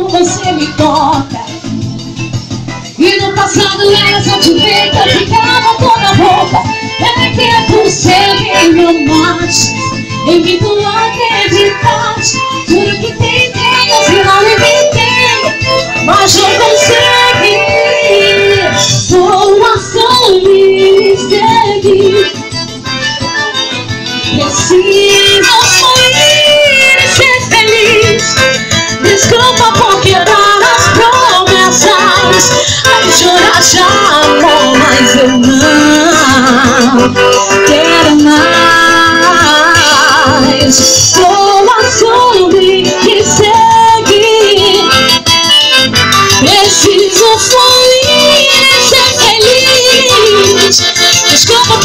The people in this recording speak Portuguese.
quando você me toca. E no passado eu só te vi que eu ficava toda roupa. É que é por ser quem me amaste, em mim tu acreditaste. Juro que tentei, afinal me tentei, mas não consegui. Sou a feliz seguir. Preciso sorrir e ser feliz. Desculpa por quebrar as promessas. Ai, chorar já amor, mas eu não quero mais. Sou a sorrir e seguir. Preciso sorrir e ser feliz. Desculpa